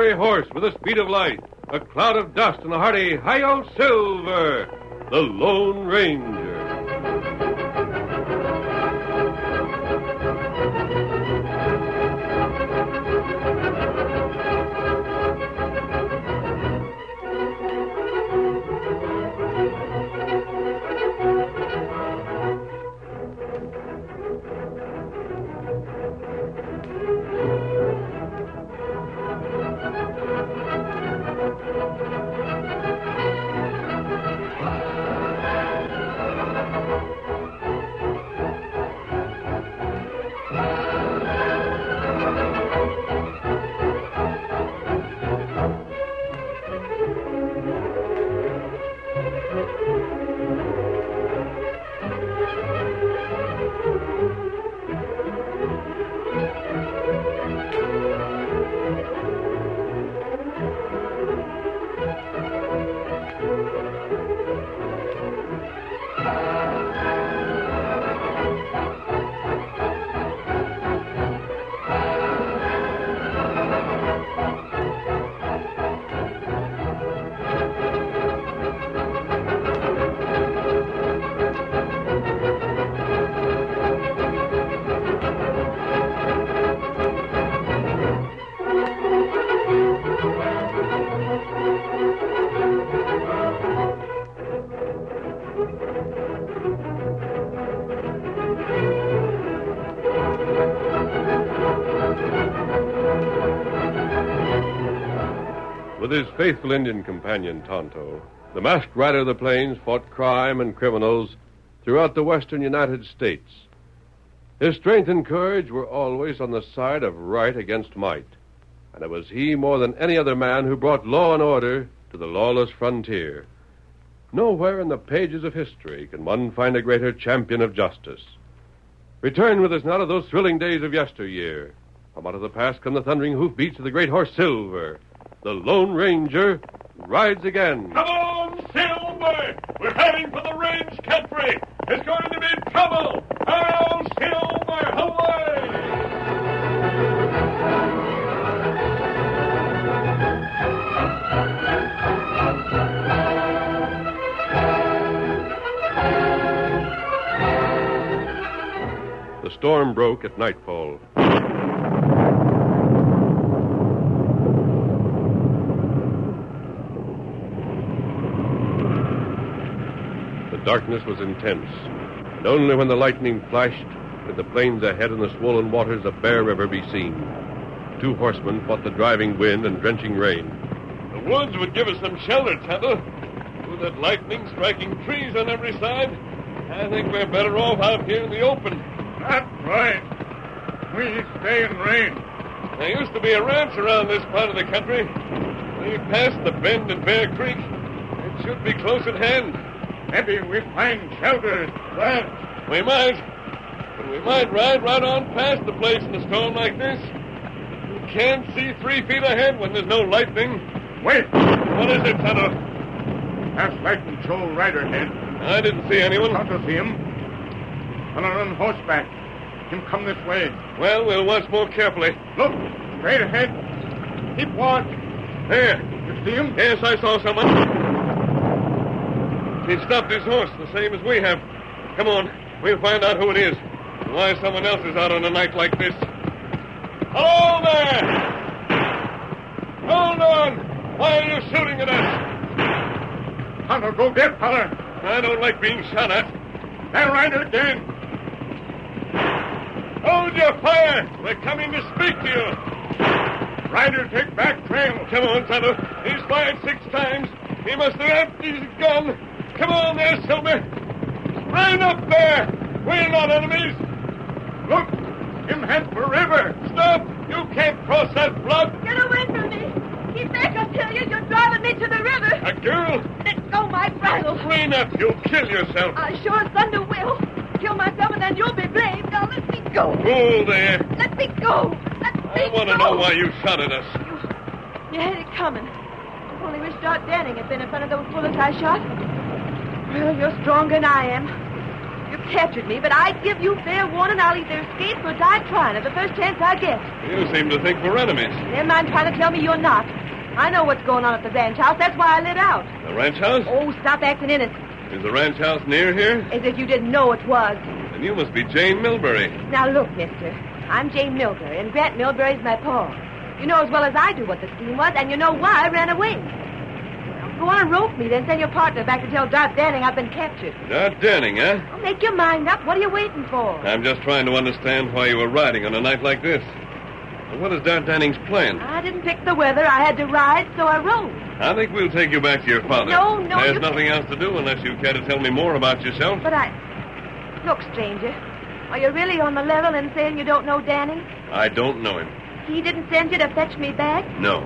gray horse with the speed of light, a cloud of dust, and a hearty Hi-Yo Silver, the Lone Ranger. With his faithful Indian companion, Tonto, the masked rider of the plains fought crime and criminals throughout the western United States. His strength and courage were always on the side of right against might, and it was he more than any other man who brought law and order to the lawless frontier. Nowhere in the pages of history can one find a greater champion of justice. Return with us now to those thrilling days of yesteryear. From out of the past come the thundering hoofbeats of the great horse Silver. The Lone Ranger rides again. Come on, Silver! We're heading for the range country. It's going to be trouble. Oh, Silver, away! The storm broke at nightfall. The darkness was intense, and only when the lightning flashed could the plains ahead and the swollen waters of Bear River be seen. Two horsemen fought the driving wind and drenching rain. The woods would give us some shelter, Tonto. With that lightning striking trees on every side, I think we're better off out here in the open. That's right. We stay in rain. There used to be a ranch around this part of the country. We passed the bend in Bear Creek. It should be close at hand. Maybe we find shelter at the ranch. We might. But we might ride right on past the place in a storm like this. You can't see 3 feet ahead when there's no lightning. Wait. What is it, Tonto? That's Lightning Joe Rider head. I didn't see anyone. Tonto see him. On horseback. Him come this way. Well, we'll watch more carefully. Look, straight ahead. Keep watch. There. You see him? Yes, I saw someone. He stopped his horse, the same as we have. Come on, we'll find out who it is. And why someone else is out on a night like this. Hello there! Hold on! Why are you shooting at us? Tonto, go get fella. I don't like being shot at. That rider again. Hold your fire! We're coming to speak to you. Rider, take back trail. Come on, Tonto. He's fired 6 times. He must have emptied his gun. Come on there, Silver. Right up there. We're not enemies. Look, him head for river. Stop. You can't cross that flood. Get away from me. Keep back, I tell you. You're driving me to the river. A girl? Let go my bridle. Clean up. You'll kill yourself. I sure as thunder will. Kill myself and then you'll be blamed. Now let me go. Hold there. Let me go. Let me go. I want to know why you shot at us. You had it coming. If only Rich Dart Danning had been in front of those bullets I shot. Well, you're stronger than I am. You have captured me, but I give you fair warning I'll either escape or die trying at the first chance I get. You seem to think we're enemies. Never mind trying to tell me you're not. I know what's going on at the ranch house. That's why I lit out. The ranch house? Oh, stop acting innocent. Is the ranch house near here? As if you didn't know it was. Then you must be Jane Milbury. Now, look, mister. I'm Jane Milbury, and Grant Milbury's my pa. You know as well as I do what the scheme was, and you know why I ran away. Now, go on and rope me, then send your partner back to tell Dart Danning I've been captured. Dart Danning, huh? Well, make your mind up. What are you waiting for? I'm just trying to understand why you were riding on a night like this. Well, what is Dart Danning's plan? I didn't pick the weather. I had to ride, so I rode. I think we'll take you back to your father. No, There's you nothing else to do unless you care to tell me more about yourself. But Look, stranger, are you really on the level in saying you don't know Danning? I don't know him. He didn't send you to fetch me back? No.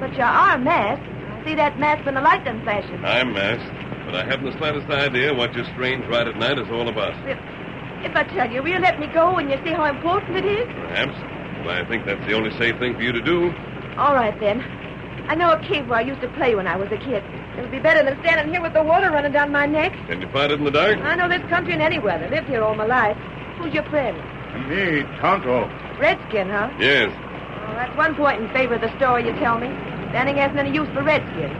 But you are masked. I see that mask when the light done flashes. I'm masked, but I haven't the slightest idea what your strange ride at night is all about. If I tell you, will you let me go when you see how important it is? Perhaps. But I think that's the only safe thing for you to do. All right, then. I know a cave where I used to play when I was a kid. It'll be better than standing here with the water running down my neck. Can you fight it in the dark? I know this country in any weather. Lived here all my life. Who's your friend? Me, Tonto. Redskin, huh? Yes. Well, that's one point in favor of the story you tell me. Danning hasn't any use for Redskin.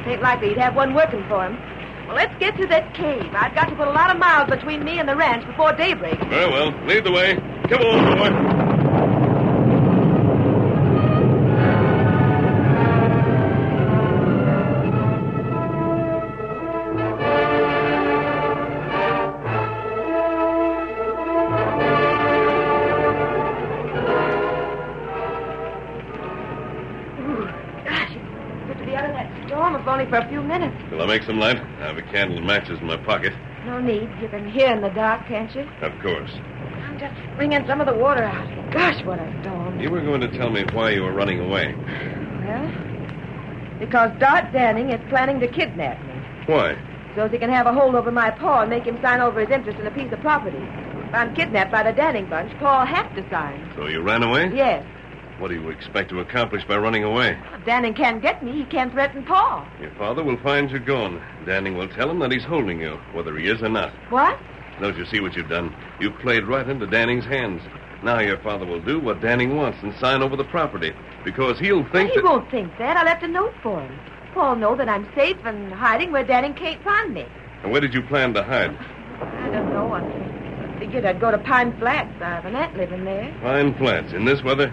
Ain't likely he'd have one working for him. Well, let's get to that cave. I've got to put a lot of miles between me and the ranch before daybreak. Very well. Lead the way. Come on, boy. Only for a few minutes. Will I make some light? I have a candle and matches in my pocket. No need. You can hear in the dark, can't you? Of course. I'm just bringing some of the water out. Gosh, what a storm. You were going to tell me why you were running away. Well, because Dart Danning is planning to kidnap me. Why? So as he can have a hold over my paw and make him sign over his interest in a piece of property. If I'm kidnapped by the Danning bunch, Pa'll have to sign. So you ran away? Yes. What do you expect to accomplish by running away? If Danning can't get me, he can't threaten Pa. Your father will find you gone. Danning will tell him that he's holding you, whether he is or not. What? Don't you see what you've done? You've played right into Danning's hands. Now your father will do what Danning wants and sign over the property, because he'll think He won't think that. I left a note for him. Pa'll know that I'm safe and hiding where Danning can't find me. And where did you plan to hide? I don't know. I figured I'd go to Pine Flats. I have an aunt living there. Pine Flats. In this weather?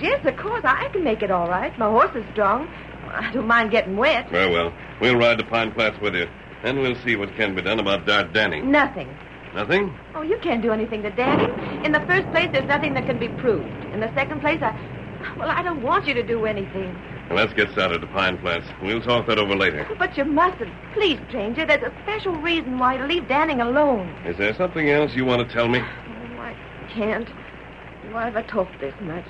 Yes, of course. I can make it all right. My horse is strong. I don't mind getting wet. Very well. We'll ride to Pine Flats with you. Then we'll see what can be done about Dart Danning. Nothing. Nothing? Oh, you can't do anything to Danning. In the first place, there's nothing that can be proved. In the second place, I don't want you to do anything. Well, let's get started to Pine Flats. We'll talk that over later. But you mustn't. Please, stranger. There's a special reason why to leave Danning alone. Is there something else you want to tell me? Oh, I can't. Why have I talked this much?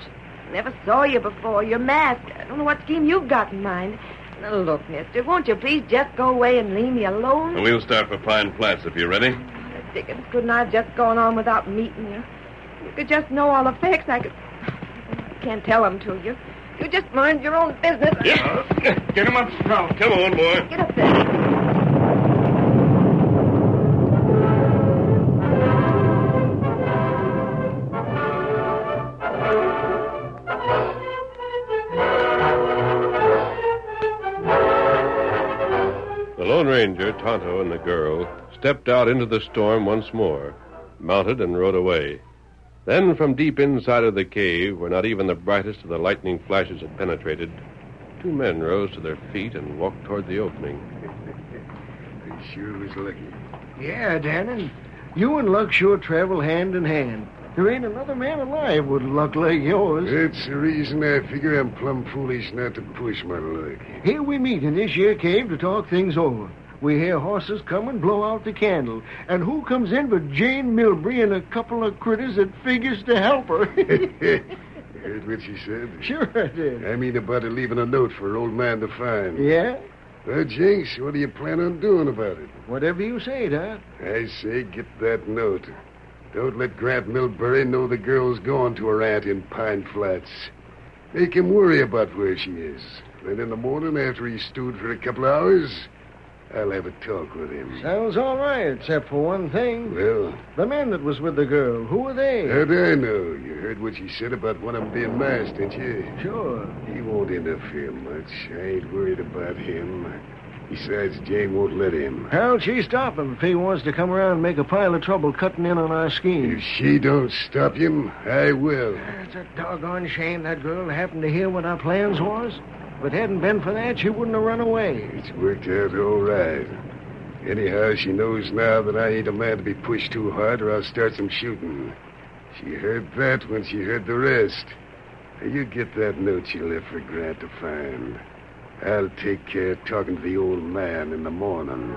Never saw you before. You're masked. I don't know what scheme you've got in mind. Now, look, mister, won't you please just go away and leave me alone? Well, we'll start for Pine Flats if you're ready. The dickens, couldn't I have just gone on without meeting you? You could just know all the facts. I can't tell them to you. You just mind your own business. Yeah. Get him up strong. Come on, boy. Get up there. The Lone Ranger, Tonto, and the girl stepped out into the storm once more, mounted and rode away. Then from deep inside of the cave, where not even the brightest of the lightning flashes had penetrated, two men rose to their feet and walked toward the opening. I sure was lucky. Yeah, Dannon. You and luck sure travel hand in hand. There ain't another man alive with luck like yours. That's the reason I figure I'm plumb foolish not to push my luck. Here we meet in this here cave to talk things over. We hear horses come and blow out the candle. And who comes in but Jane Milbury and a couple of critters that figures to help her? Heard what she said? Sure I did. I mean about her leaving a note for old man to find. Yeah? Well, Jinx, what do you plan on doing about it? Whatever you say, Dad. I say get that note. Don't let Grant Milbury know the girl's gone to her aunt in Pine Flats. Make him worry about where she is. Then in the morning, after he's stewed for a couple of hours, I'll have a talk with him. Sounds all right, except for one thing. Well, The men that was with the girl, who were they? how do I know? You heard what she said about one of them being masked, didn't you? Sure. He won't interfere much. I ain't worried about him. Besides, Jane won't let him. How'll she stop him if he wants to come around and make a pile of trouble cutting in on our scheme? If she don't stop him, I will. It's a doggone shame that girl happened to hear what our plans was. If it hadn't been for that, she wouldn't have run away. It's worked out all right. Anyhow, she knows now that I ain't a man to be pushed too hard or I'll start some shooting. She heard that when she heard the rest. Now, you get that note she left for Grant to find. I'll take care of talking to the old man in the morning.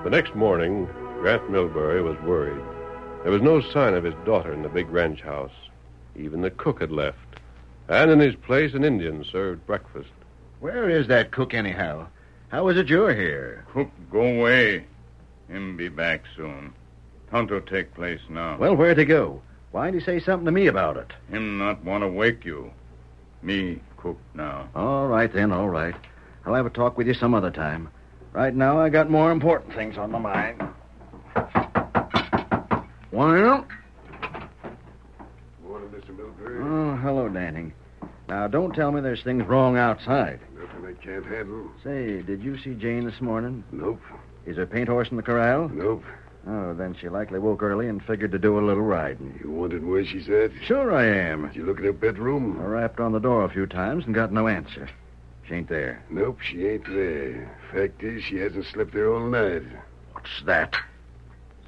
The next morning, Grant Milbury was worried. There was no sign of his daughter in the big ranch house. Even the cook had left. And in his place, an Indian served breakfast. Where is that cook, anyhow? How is it you're here? Cook, go away. Him be back soon. Tonto take place now. Well, where'd he go? Why'd he say something to me about it? Him not want to wake you. Me cook now. All right, then, all right. I'll have a talk with you some other time. Right now, I got more important things on my mind. Well? Morning, Mr. Milbury. Oh, hello, Danning. Now, don't tell me there's things wrong outside. Nothing I can't handle. Say, did you see Jane this morning? Nope. Is her paint horse in the corral? Nope. Oh, then she likely woke early and figured to do a little riding. You wondered where she's at? Sure I am. Did you look in her bedroom? I rapped on the door a few times and got no answer. She ain't there. Nope, she ain't there. Fact is, she hasn't slept there all night. What's that?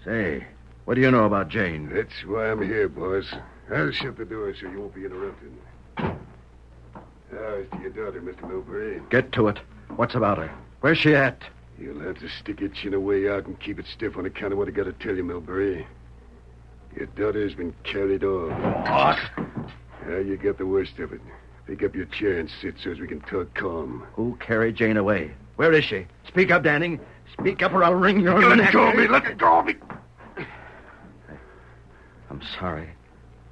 Say, what do you know about Jane? That's why I'm here, boss. I'll shut the door so you won't be interrupted. Now, as to your daughter, Mr. Milbury. Get to it. What's about her? Where's she at? You'll have to stick your chin away out and keep it stiff on account of what I got to tell you, Milbury. Your daughter's been carried off. What? Now, you got the worst of it. Pick up your chair and sit so as we can talk calm. Who carried Jane away? Where is she? Speak up, Danning. Speak up or I'll wring your Let neck. go of me! Let go of me! I'm sorry.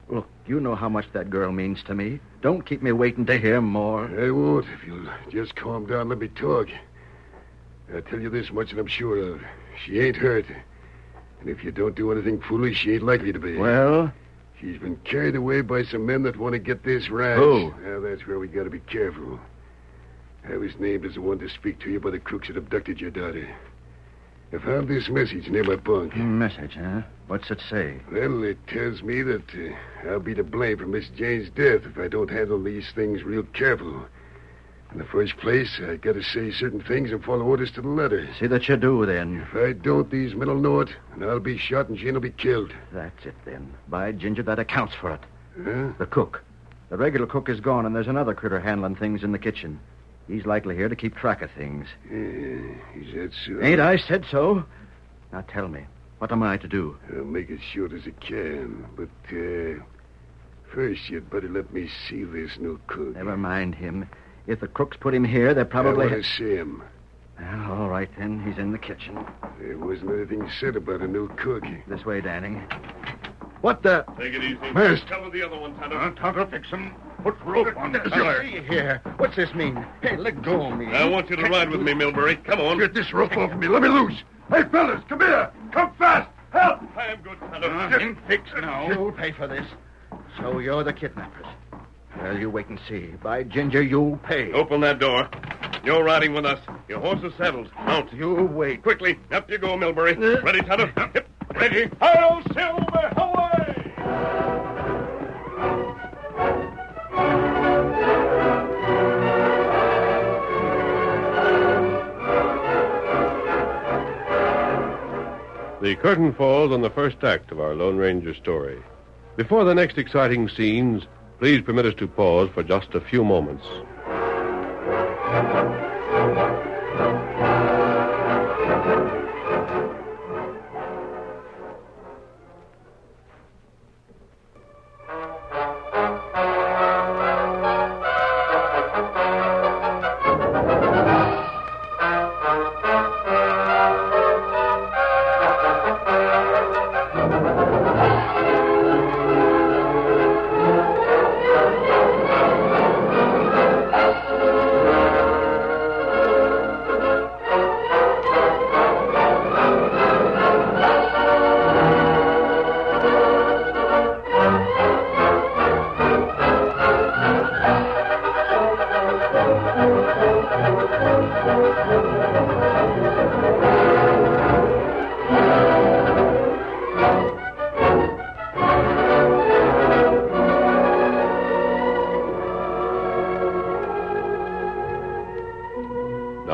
Look, you know how much that girl means to me. Don't keep me waiting to hear more. I won't if you'll just calm down and let me talk. I'll tell you this much that I'm sure of. She ain't hurt. And if you don't do anything foolish, she ain't likely to be. Well? She's been carried away by some men that want to get this ranch. Who? Now, that's where we got to be careful. I was named as the one to speak to you by the crooks that abducted your daughter. I found this message near my bunk. Message, huh? What's it say? Well, it tells me that I'll be to blame for Miss Jane's death if I don't handle these things real careful. In the first place, I got to say certain things and follow orders to the letter. See that you do, then. If I don't, these men will know it, and I'll be shot and Jane will be killed. That's it, then. By ginger, that accounts for it. Huh? The cook. The regular cook is gone, and there's another critter handling things in the kitchen. He's likely here to keep track of things. Is that so? Ain't I said so? Now tell me, what am I to do? I'll make it short as I can, but first you'd better let me see this new cook. Never mind him. If the crooks put him here, they're probably... I want to see him. Well, all right, then. He's in the kitchen. There wasn't anything said about a new cook. This way, Danning. What the... Take it easy. First. Tell her the other one, Tonto. Tonto, fix him. Put rope on the cellar. See here. What's this mean? Hey, let go of me. I want you to ride with me, Milbury. Come on. Get this rope off me. Let me loose. Hey, fellas, come here. Come fast. Help. I am good, Tonto. Him fixed now. You'll pay for this. So you're the kidnappers. Well, you wait and see. By ginger, you'll pay. Open that door. You're riding with us. Your horse is saddled. Mount. You wait. Quickly. Up you go, Milbury. Ready, Tonto? Yep. Ready. Hail, Silver! Away! The curtain falls on the first act of our Lone Ranger story. Before the next exciting scenes, please permit us to pause for just a few moments.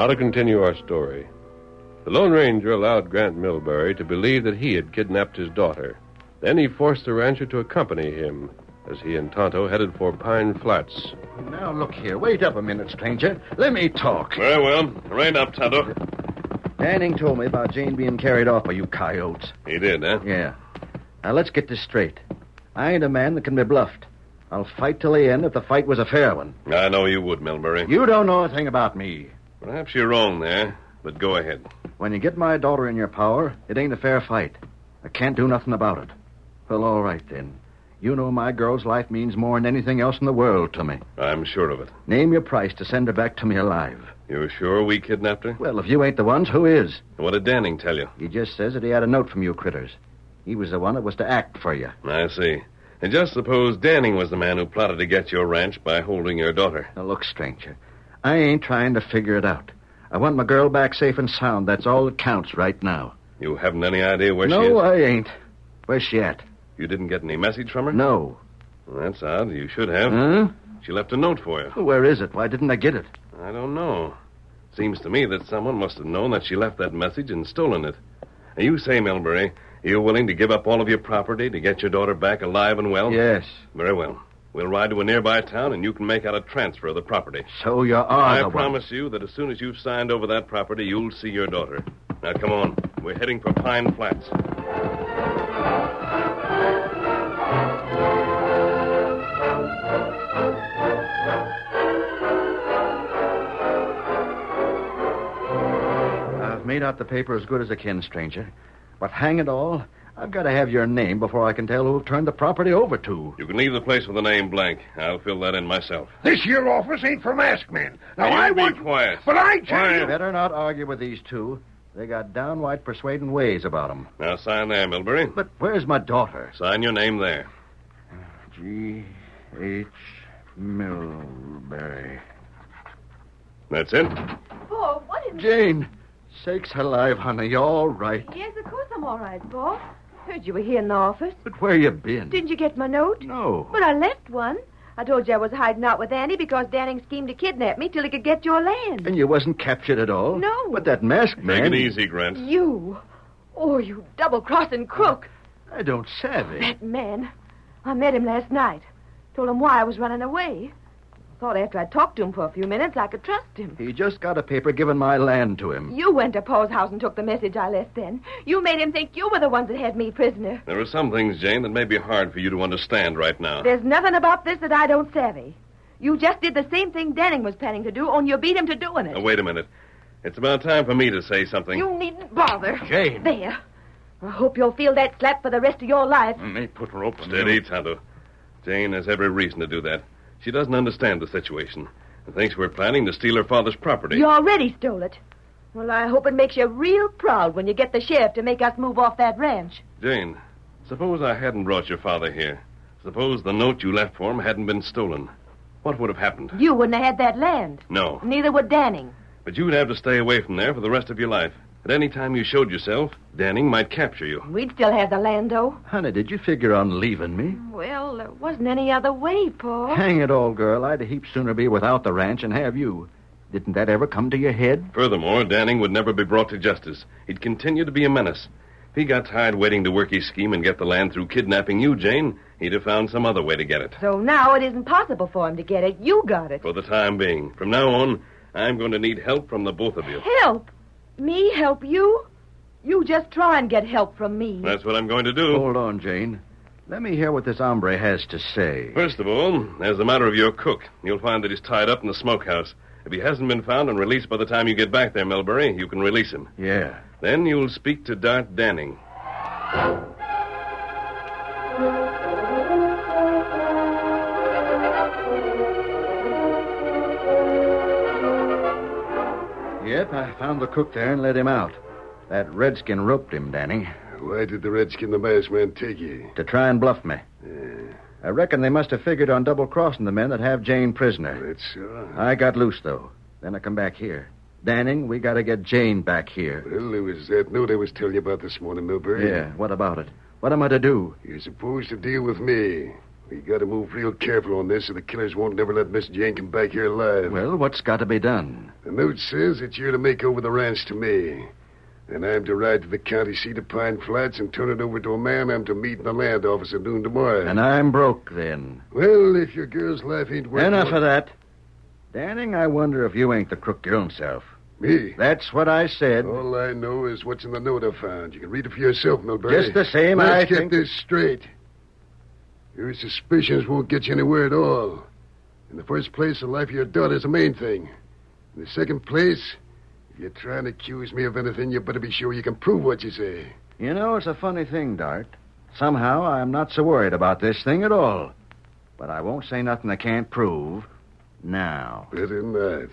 Now to continue our story. The Lone Ranger allowed Grant Milbury to believe that he had kidnapped his daughter. Then he forced the rancher to accompany him as he and Tonto headed for Pine Flats. Now, look here. Wait up a minute, stranger. Let me talk. Very well. Rein up, Tonto. Danning told me about Jane being carried off by you coyotes. He did, huh? Yeah. Now, let's get this straight. I ain't a man that can be bluffed. I'll fight till the end if the fight was a fair one. I know you would, Milbury. You don't know a thing about me. Perhaps you're wrong there, but go ahead. When you get my daughter in your power, it ain't a fair fight. I can't do nothing about it. Well, all right, then. You know my girl's life means more than anything else in the world to me. I'm sure of it. Name your price to send her back to me alive. You're sure we kidnapped her? Well, if you ain't the ones, who is? What did Danning tell you? He just says that he had a note from you critters. He was the one that was to act for you. I see. And just suppose Danning was the man who plotted to get your ranch by holding your daughter. Now, look, stranger, I ain't trying to figure it out. I want my girl back safe and sound. That's all that counts right now. You haven't any idea where she is? No, I ain't. Where's she at? You didn't get any message from her? No. Well, that's odd. You should have. Huh? She left a note for you. Well, where is it? Why didn't I get it? I don't know. Seems to me that someone must have known that she left that message and stolen it. Now, you say, Milbury, you're willing to give up all of your property to get your daughter back alive and well? Yes. Very well. We'll ride to a nearby town, and you can make out a transfer of the property. So you are I the one. promise you that as soon as you've signed over that property, you'll see your daughter. Now, come on. We're heading for Pine Flats. I've made out the paper as good as I can, stranger. But hang it all, I've got to have your name before I can tell who turned the property over to. You can leave the place with the name blank. I'll fill that in myself. This here office ain't for masked men. Now, You I be want... quiet. But I tell You you... better not argue with these two. They got downright persuading ways about them. Now, sign there, Milbury. But where's my daughter? Sign your name there. G.H. Milbury. That's it. Paul, what is... Jane, sakes alive, honey, you all right? Yes, of course I'm all right, Paul. Heard you were here in the office. But where you been? Didn't you get my note? No. But I left one. I told you I was hiding out with Annie because Danning schemed to kidnap me till he could get your land. And you wasn't captured at all? No. But that masked man... Take it easy, Grant. You? Oh, you double-crossing crook. I don't savvy. That man. I met him last night. Told him why I was running away. Thought after I'd talked to him for a few minutes, I could trust him. He just got a paper giving my land to him. You went to Paul's house and took the message I left then. You made him think you were the ones that had me prisoner. There are some things, Jane, that may be hard for you to understand right now. There's nothing about this that I don't savvy. You just did the same thing Danning was planning to do, only you beat him to doing it. Now, wait a minute. It's about time for me to say something. You needn't bother. Jane. There. I hope you'll feel that slap for the rest of your life. They put rope on Steady, Tonto. Jane has every reason to do that. She doesn't understand the situation and thinks we're planning to steal her father's property. You already stole it. Well, I hope it makes you real proud when you get the sheriff to make us move off that ranch. Jane, suppose I hadn't brought your father here. Suppose the note you left for him hadn't been stolen. What would have happened? You wouldn't have had that land. No. Neither would Danning. But you'd have to stay away from there for the rest of your life. At any time you showed yourself, Danning might capture you. We'd still have the land, though. Honey, did you figure on leaving me? Well, there wasn't any other way, Paul. Hang it all, girl. I'd a heap sooner be without the ranch and have you. Didn't that ever come to your head? Furthermore, Danning would never be brought to justice. He'd continue to be a menace. If he got tired waiting to work his scheme and get the land through kidnapping you, Jane, he'd have found some other way to get it. So now it isn't possible for him to get it. You got it. For the time being. From now on, I'm going to need help from the both of you. Help? Me help you? You just try and get help from me. That's what I'm going to do. Hold on, Jane. Let me hear what this hombre has to say. First of all, there's the matter of your cook. You'll find that he's tied up in the smokehouse. If he hasn't been found and released by the time you get back there, Milbury, you can release him. Yeah. Then you'll speak to Dart Danning. Yep, I found the cook there and let him out. That redskin roped him, Danny, Why did the redskin, the masked man, take you? to try and bluff me. I reckon they must have figured on double-crossing the men that have Jane prisoner. That's so. I got loose, though. Then I come back here. Danning, we got to get Jane back here. Well, there was that note I was telling you about this morning, Milbury. Yeah, what about it? What am I to do? You're supposed to deal with me. We got to move real careful on this so the killers won't never let Miss Jane come back here alive. Well, what's got to be done? The note says that you're to make over the ranch to me. And I'm to ride to the county seat of Pine Flats and turn it over to a man I'm to meet in the land office at noon tomorrow. And I'm broke then. Well, if your girl's life ain't worth Enough of that. Danning, I wonder if you ain't the crook your own self. Me? That's what I said. All I know is what's in the note I found. You can read it for yourself, Milbury. Just the same, Let's I get think... this straight. Your suspicions won't get you anywhere at all. In the first place, the life of your daughter's the main thing. In the second place, if you're trying to accuse me of anything, you better be sure you can prove what you say. You know, it's a funny thing, Dart. Somehow, I'm not so worried about this thing at all. But I won't say nothing I can't prove. Now. Better not.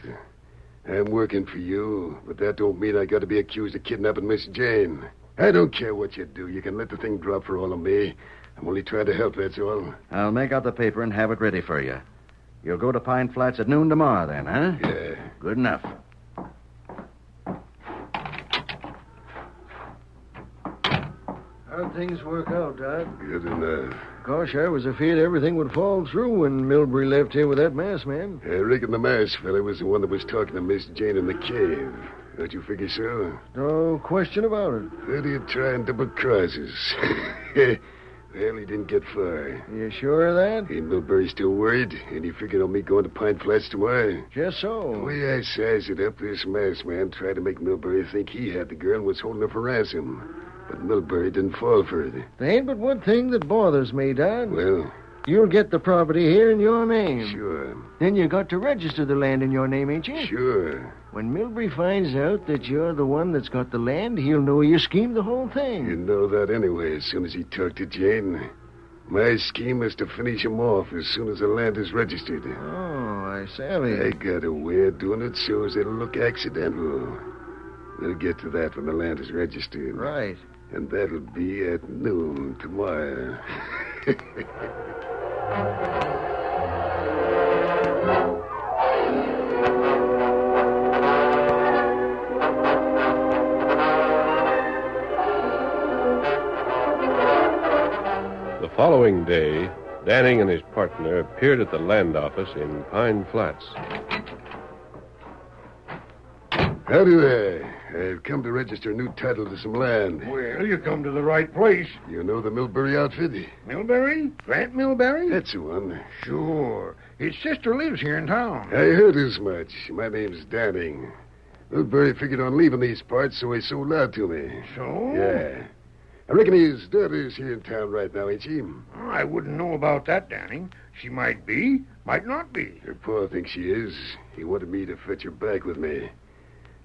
I'm working for you, but that don't mean I got to be accused of kidnapping Miss Jane. I don't care what you do. You can let the thing drop for all of me. I'm only trying to help, that's all. I'll make out the paper and have it ready for you. You'll go to Pine Flats at noon tomorrow, then, huh? Yeah. Good enough. How'd things work out, Dad? Good enough. Gosh, I was afraid everything would fall through when Milbury left here with that masked man. I reckon the masked fella was the one that was talking to Miss Jane in the cave. Don't you figure so? No question about it. Thought he'd try and double cross us. Well, he didn't get far. You sure of that? Ain't Milbury still worried? And he figured on me going to Pine Flats tomorrow? Just The so. way I sized it up, this masked man tried to make Milbury think he had the girl and was holding her for ransom. But Milbury didn't fall for it. There ain't but one thing that bothers me, Dad. Well, You'll get the property here in your name. sure. Then you got to register the land in your name, ain't you? Sure. When Milbury finds out that you're the one that's got the land, he'll know you schemed the whole thing. You know that anyway as soon as he talked to Jane. My scheme is to finish him off as soon as the land is registered. Oh, I savvy. I got a way of doing it so as it'll look accidental. We'll get to that when the land is registered. Right. And that'll be at noon tomorrow. The following day, Danning and his partner appeared at the land office in Pine Flats. Howdy there. I've come to register a new title to some land. Well, you come to the right place. You know the Milbury outfit? Milbury? Grant Milbury? That's the one. Sure. His sister lives here in town. I heard as much. My name's Danning. Milbury figured on leaving these parts, so he sold out to me. So? Yeah. I reckon his daughter's here in town right now, ain't she? I wouldn't know about that, Danning. She might be, might not be. Her pa thinks she is. He wanted me to fetch her back with me.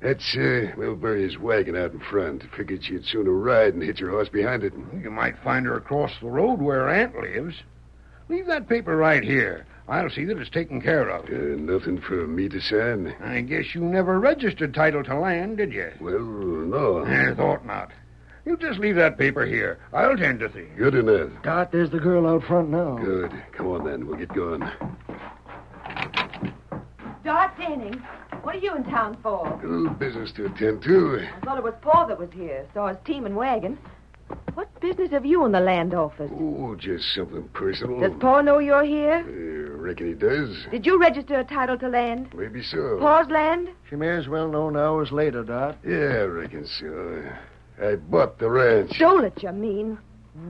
That's Milbury's wagon out in front. Figured she'd sooner ride and hitch her horse behind it. You might find her across the road where her aunt lives. Leave that paper right here. I'll see that it's taken care of. Nothing for me to sign? I guess you never registered title to land, did you? Well, no. I thought not. You just leave that paper here. I'll tend to things. Good enough. Dot, there's the girl out front now. Good. Come on, then. We'll get going. Dart Danning, what are you in town for? A little business to attend to. I thought it was Paul that was here. Saw his team and wagon. What business have you in the land office? Oh, just something personal. Does Paul know you're here? Reckon he does. Did you register a title to land? Maybe so. Paul's land? She may as well know now as later, Dot. Yeah, I reckon so. I bought the ranch. Stole it, you mean?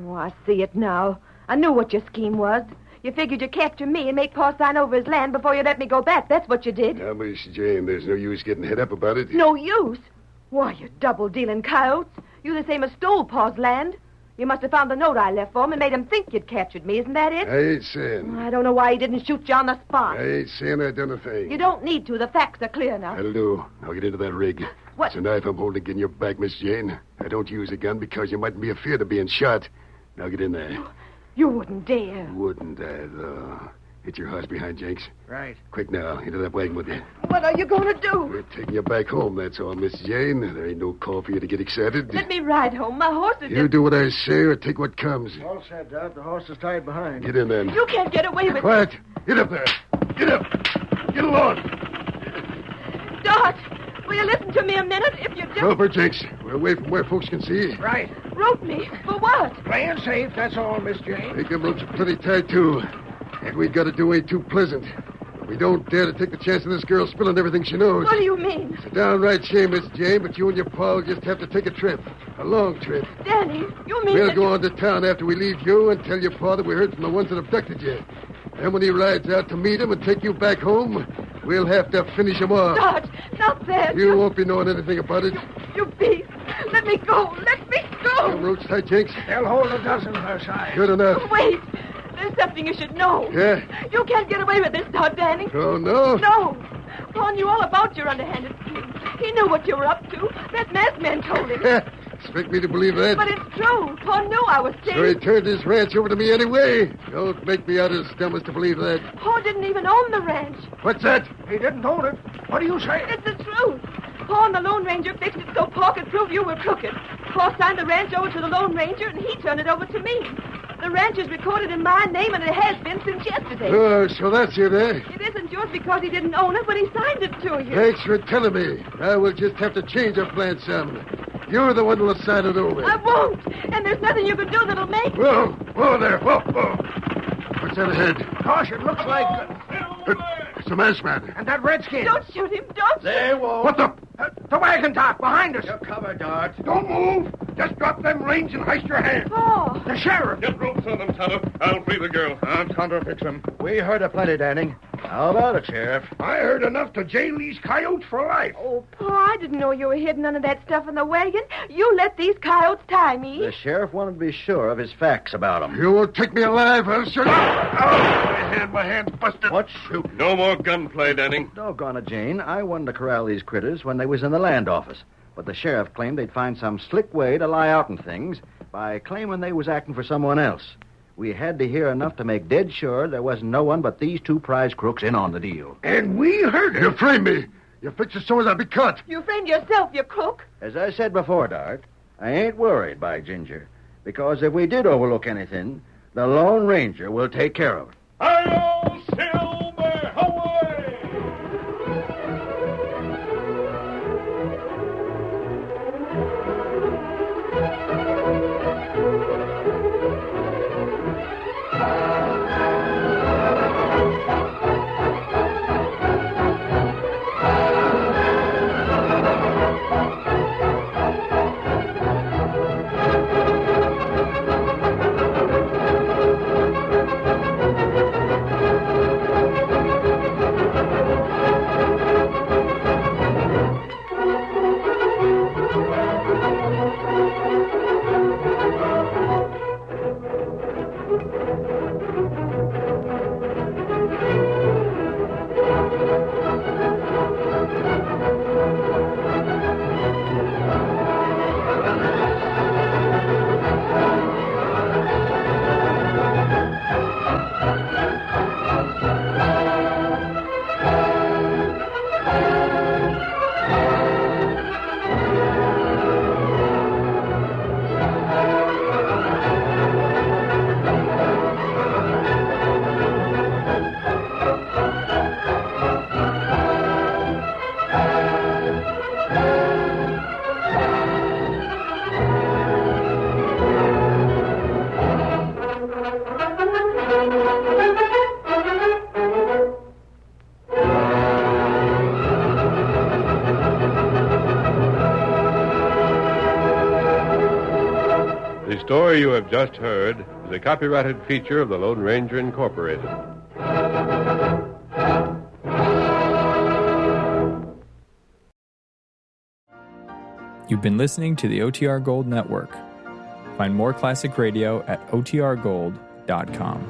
Oh, I see it now. I knew what your scheme was. You figured you'd capture me and make Paul sign over his land before you let me go back. That's what you did. Now, Miss Jane, there's no use getting head up about it. No use? Why, you double-dealing coyotes. You the same as stole Paul's land. You must have found the note I left for him and made him think you'd captured me. Isn't that it? I ain't saying. I don't know why he didn't shoot you on the spot. I ain't saying I done a thing. You don't need to. The facts are clear enough. That'll do. Now get into that rig. What? It's a knife I'm holding in your back, Miss Jane. I don't use a gun because you mightn't be afeard of being shot. Now get in there. You wouldn't dare. Wouldn't I, though? Hit your horse behind, Jenks. Right. Quick now, into that wagon with you. What are you going to do? We're taking you back home, that's all, Miss Jane. There ain't no call for you to get excited. Let me ride home. My horse is You just... do what I say or take what comes. All set, Dot. The horse is tied behind. Get in then. You can't get away with Quiet. Get up there. Get up. Get along. Dart! Will you listen to me a minute? If you do... Help her, Jenks. We're away from where folks can see. Right. Rope me. For what? Playing safe, that's all, Miss Jane. Make them ropes pretty tight, too. And we got to do ain't too pleasant. But we don't dare to take the chance of this girl spilling everything she knows. What do you mean? It's a downright shame, Miss Jane, but you and your pa will just have to take a trip. A long trip. Danny, you mean We'll that go you... on to town after we leave you and tell your pa that we heard from the ones that abducted you. Then when he rides out to meet him and take you back home, we'll have to finish him off. Dodge, not that. You won't be knowing anything about it. You beast. Let me go. Let me Them go. ropes tight, Jenks. They'll hold a dozen of her size. Good enough. Wait. There's something you should know. Yeah? You can't get away with this now, Danny. Oh, no? No. Paul knew all about your underhanded scheme. He knew what you were up to. That masked man told him. Expect me to believe that? But it's true. Paul knew I was safe. So he turned his ranch over to me anyway. Don't make me out as dumb as to believe that. Paul didn't even own the ranch. What's that? He didn't own it. What do you say? It's the truth. Paul and the Lone Ranger fixed it so Paul could prove you were crooked. Paul signed the ranch over to the Lone Ranger, and he turned it over to me. The ranch is recorded in my name, and it has been since yesterday. Oh, so that's it, eh? It isn't yours because he didn't own it, but he signed it to you. Thanks for telling me. Now we'll just have to change our plan some. You're the one who'll sign it over. I won't. And there's nothing you can do that'll make me. Whoa, whoa there, whoa, whoa. What's that ahead? Gosh, it looks like... It's a masked man. And that redskin. Don't shoot him. Don't shoot. won't. What the? The wagon top behind us. You're covered, Dart. Don't move. Just drop them reins and hoist your hand. Paul. The sheriff. Get ropes on them, Tonto. I'll free the girl. I'm Tonto fix him. We heard a plenty, Danny. How about it, Sheriff? I heard enough to jail these coyotes for life. Oh, Paul, I didn't know you were hiding none of that stuff in the wagon. You let these coyotes tie me. The sheriff wanted to be sure of his facts about him. You won't take me alive, I'll shoot you. Oh, my hand busted. What shoot? No more gunplay, Danny. Doggone it, Jane. I wanted to corral these critters when they was in the land office. But the sheriff claimed they'd find some slick way to lie out in things by claiming they was acting for someone else. We had to hear enough to make dead sure there wasn't no one but these two prize crooks in on the deal. And we heard it. You framed me. You fix it so as I'll be caught. You framed yourself, you crook. As I said before, Dart, I ain't worried, by Ginger. Because if we did overlook anything, the Lone Ranger will take care of it. Hi-yo, Silver, away! The story you have just heard is a copyrighted feature of the Lone Ranger Incorporated. You've been listening to the OTR Gold Network. Find more classic radio at otrgold.com.